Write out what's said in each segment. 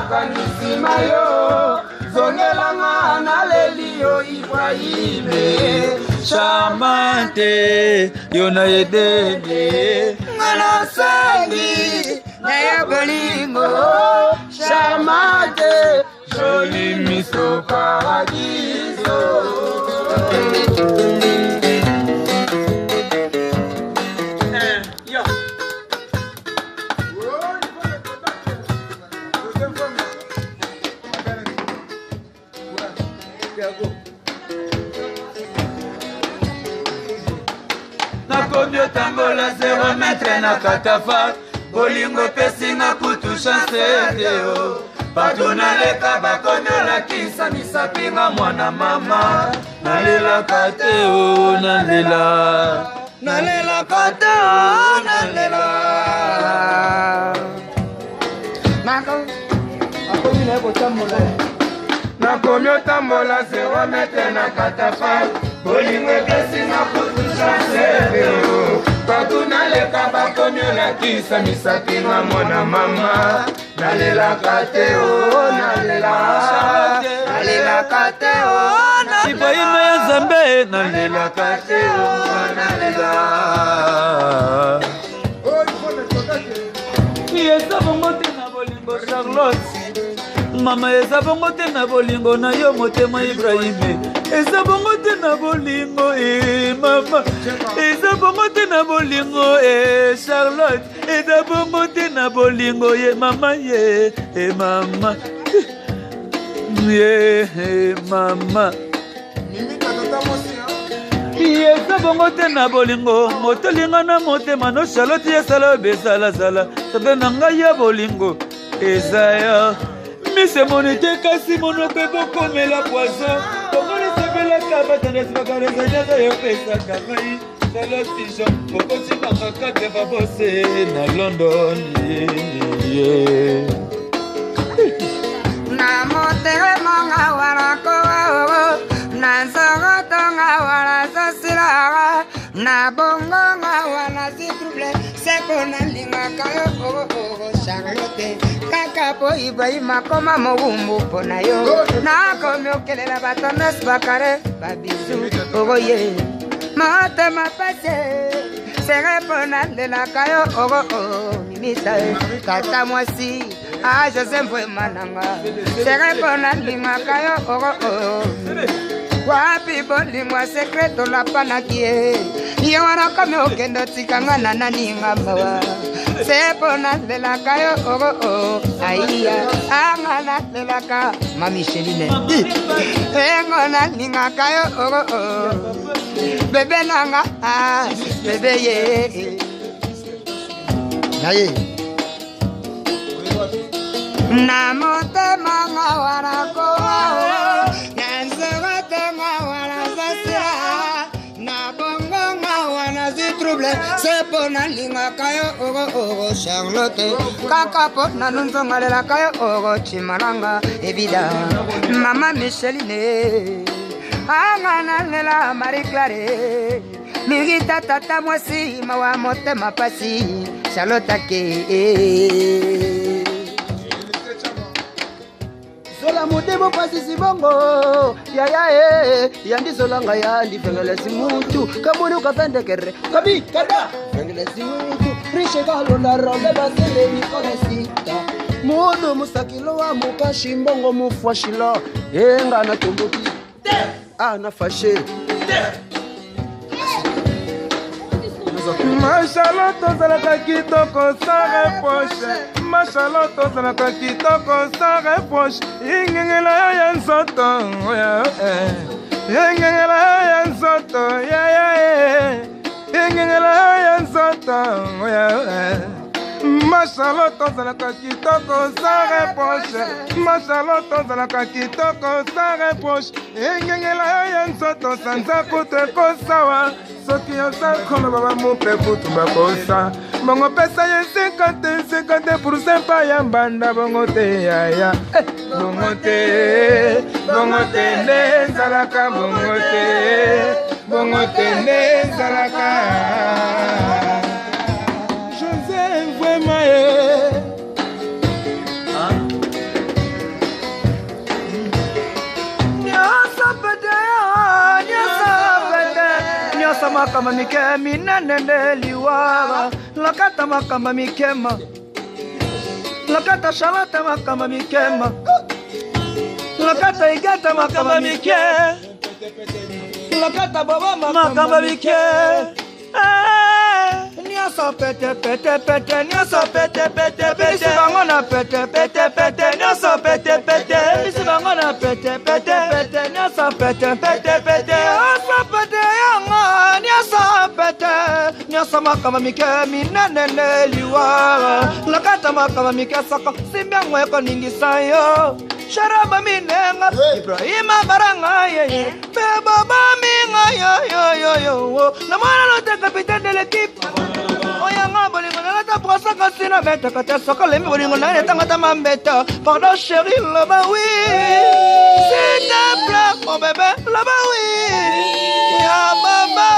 makanisi mayo zongelanga na lelio Ibrahime Charmante yona edene ngana sangi na ya bolingo Charmante joli miso paradiso Nakomyo tambola 0 metre na katafa bolingo pesinga kutu chance deo Partout naleka bakomyo lakisa misapinga mwana mama nalela kate o nalela nalela kate o nalela nakomyo tambola 0 metre na katafa bolingo pesinga kutu chance deo Partout naleka bakomyo lakisa misapinga mwana mama nalela kate o nalela nalela kate o Ibrahima ya Zambe nalela kate o nalela Yesa bongo te na bolingo Charlotte Mama eza bongo te na bolingo na yo motema Ibrahime Eza bongo te na bolingo mama Eza bongo te na bolingo Charlotte Eza bongo te na bolingo ye mama ye mama ye mama Eza bongo te na bolingo motolinga na motema no Charlotte yesala besala sala sabe na ngai ya bolingo eza ya Mise monete kasi monope bokomela poisson Komole sebela kabatana sibakane zanyaza yopesa kamai Charlotte Jean Kokoti makakate babose na London Na motere manga warako Na zogoto nga wala sosira Na bongo nga wala si trouble Seko na linga kayo Charlotte Kaka po Ibrahima koma mogumbu po na yo Na komi okelela batones bakare Babisu ogo ye Mate mapase Sere po na lela kayo ogo Mimisa kata mwasi Jose mfwe mananga Sere po na linga kayo ogo Wapi bolingwa sekreto la panakie Yawara kame okendo tikanga na nani ngamawa Sepo na lelaka yo Aiya Anga na lelaka Mami Sheline Engo na lingaka yo Bebe nanga Bebe ye Naye Na mote manga warako C'est pour na linga kayo Charlotte Kaka pot na nunzonga lela kayo Chimalanga evida Mama Micheline Anga na lela Marie Claire Migita tata mwasi Mawa mote mapasi Charlotte ke Zola mudemo pasi sibongo ya yandi zolanga ya livengele simuntu kabuni ukafende kere kabi kada vengele simuntu rishe galo na robe basele ni konesita mudu musakilo wa mukashimbongo mufwashilo enga na tumbuki na fashe Machaloto zalaka kitoko sans reproche Machaloto zalaka kitoko sans reproche Ingengela ya nzoto Ingengela ya nzoto Ingengela ya nzoto Machaloto zalaka kitoko sans reproche Machaloto zalaka kitoko sans reproche Ingengela ya nzoto sanza kute kosawa Soki yosa kome baba mupe kutu bakosa Bongo pesa ye 50% pa ya mbanda bongo te ya Bongo te ne zalaka Bongo te ne zalaka José vraiment makama mike minene liwara lakata makama mikema lakata shalata makama mikema lakata igata makama mike lakata baba makama mike Nyoso pete pete pete nyoso pete pete pete bisi bangona pete pete pete nyoso pete pete bisi bangona pete pete pete nyoso pete pete pete oso pete yanga nyoso pete nyoso makama mike minene liwa lakata makama mike soko simbia ngweko ningisa yo Sharaba minenga Ibrahima baranga ye Beba minga yo Na mwana lote capitaine de l'équipe Oya nga bolingo na lata prosa kasina beta Kata soka lemi bolingo na netanga tama mbeta Pardon chérie là-bas oui S'il te plaît mon bébé là-bas oui Ya baba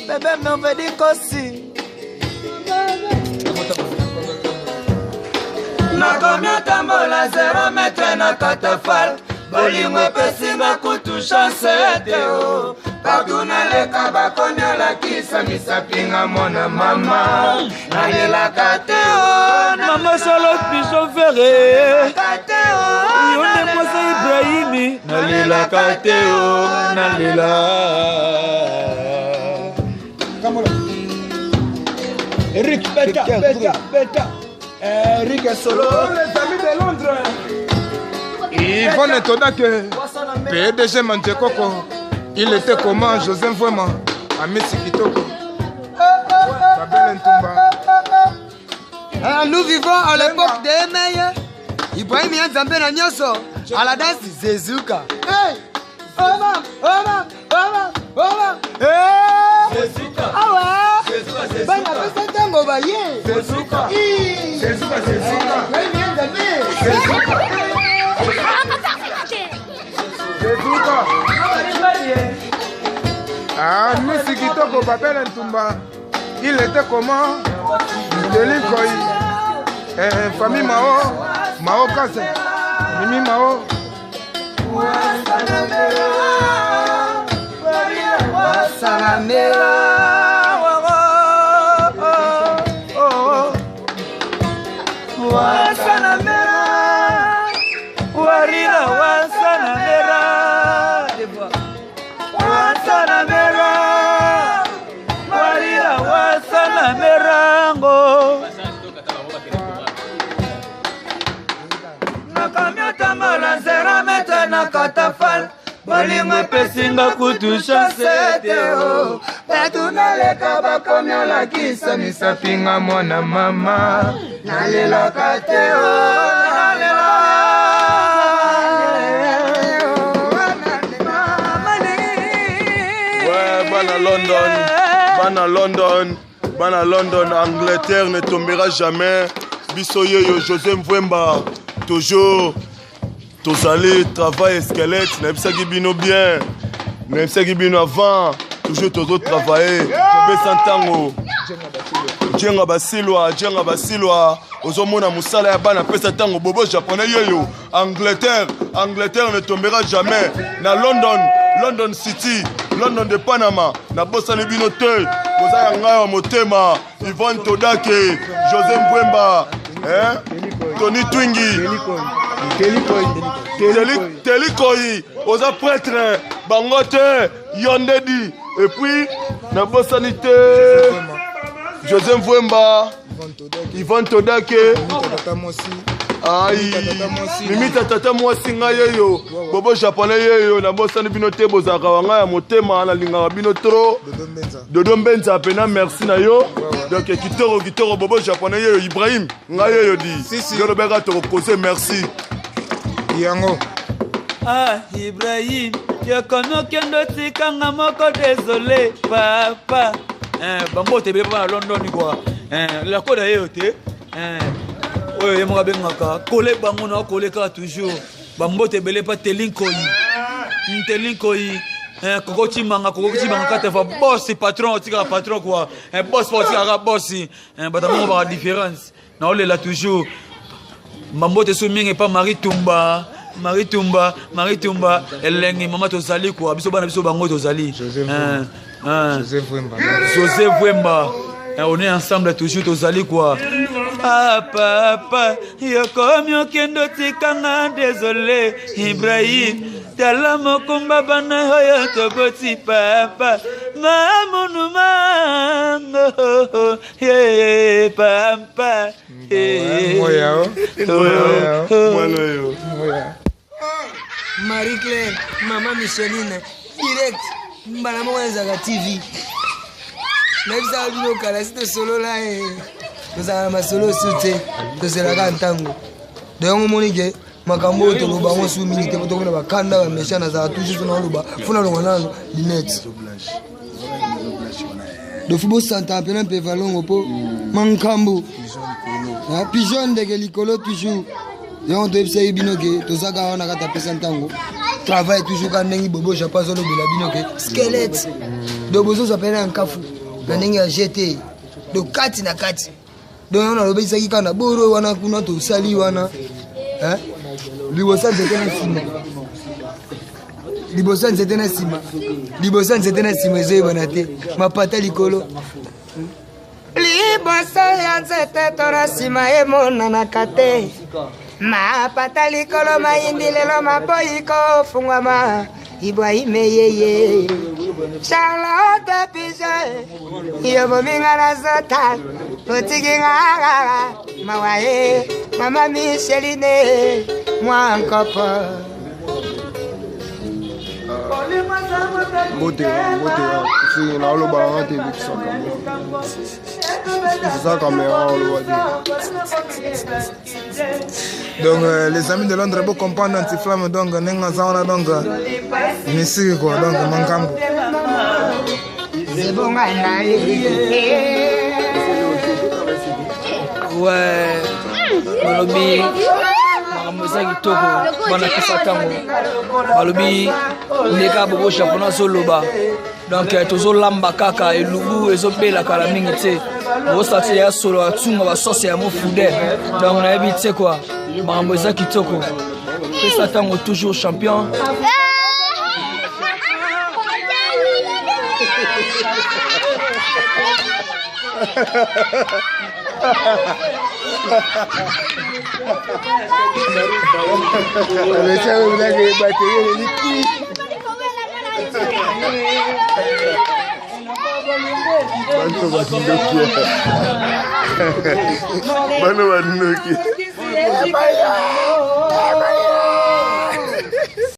bébé merveille kosi Nakomia tambola 0 metre na katafal Bolingo pesinga kutu chance teo Partout na leka bakonya la kisa misapinga mona mama Nalela teo Mama Charlotte Pichon Ferré Yonde Moussa Ibrahimi Nalela teo Nalela Eric beta Eric Solo, les amis de Londres. Yvonne Todake, PDG Mantekoko, il était comment Joseph Vraiment, Amissi Kitoko, Babel Ntumba. Nous vivons à l'époque des meilleurs. Ibrahim Yanzambe na Nyoso, à la danse Zezuka. Hey! Oma! Zezuka! Ah ouais! Zezuka! Bana pesa tango baye! Zezuka! Zezuka! Ah, Amissi Kitoko, Babel Ntumba, il était comment Deline Koyi, famille Mao Kase, Mimi Mao. Katafal Bolingo pesinga kutu chance teo Petu naleka bakomya la kisa misapinga mwana mama Nalela kateo Nalela Ouais, Bana London, Angleterre ne tombera jamais. Bissoyeyo, Joseph Mvwemba, toujours. Tozali, travail, squelette, n'aimsaki bino bien, n'aimsaki bino avant, toujours tozo travailler, Besantango, Djenga Basilwa, Ozomona Moussala Yabana, Pesantango, Bobo japonais yoyo, Angleterre ne tombera jamais, na London City, London de Panama, na Bosani bino te, Mozaya Ngaya Motema, Yvonne Todake, Joseph Mvwemba, Tony Twingi, Telikoyi, Oza prêtre, Bangote, Yondedi, et puis, Nabosanite, Joseph Mvwemba, Yvonne Todake, Mimita tata mwasi nga yeyo, Bobo japonais yeyo, Nabosani binote, Bozaka wanga ya motema, na lingara binotro, Dodo Mbenza apena merci na yo, donc kitoro, Bobo japonais yeyo, Ibrahim, nga yeyo di, Yolo bega toro kose merci. Yango. Ah, Ibrahim, yokono kendo tikanga moko désolé, papa. Bango te beba na London quoi. La koda yote. Oyo yemoka bengaka, kole bango na kole ka toujours. Bambo te bele pa Telinkoyi. Koko chimanga kate fa boss patron tika patron quoi. Boss tika boss. Batamongo ba différence. Na ole la toujours. Mambo te souminge pa Marie Tumba, elengi mama tozali quoi, biso bana biso bango tozali. Joseph Wemba. Joseph Wemba. On est ensemble toujours, Tozali quoi. Ah papa, yokomi okendo tikanga, désolé Ibrahim. Tala mokumba bana hoyo toboti papa. Mamunu mango, yeah papa. Moya. Marie-Claire, maman Micheline, direct, Mbanamo Zaga TV. Même ça, nous avons solo là, nous avons solo sauté, nous avons tango. Donc, on dit que makambo to loba mo su minute to ko na kanda ba meshana za toujours na loba funa lo ngana linet do football santa pena pe valongo po mankambo ha pigeon de likolo toujours et on doit essayer binoke to zaga ona kata pesa ntango travail toujours quand nengi bobo je pas solo bila binoke squelette do bozo ça pena nkafu na nengi a jeter do kati na kati do on a lobisa kikana boro wana kuna to sali wana hein Libosan c'était un ciment. Libosan c'était un ciment. Libosan c'était un ciment. J'ai bonaté. Ma pata likolo. Libosan c'était un ciment et mon anakate. Ma pata likolo ma indilelo ma boyiko fungama. Ibrahim yeye. Charlotte Pigeon. Yobo mingana zota. Otiginga. Mawaye. Maman Micheline. Moi encore pas. Beauté, c'est là le ballon de ça caméra. Donc les amis de Londres beau comprendre anti-flamme donc nenga zaona donc merci quoi donc mankambo. C'est bon ouais Malobi Mamosa kitoko bana kisatango Malobi ndeka bobo championnat soloba donc tozo lamba kaka elubu ezobela kala mingi te bo stati ya solo atunga ba sauce ya mofude donc na yebi te quoi Mamosa kitoko kisatango toujours champion. Bano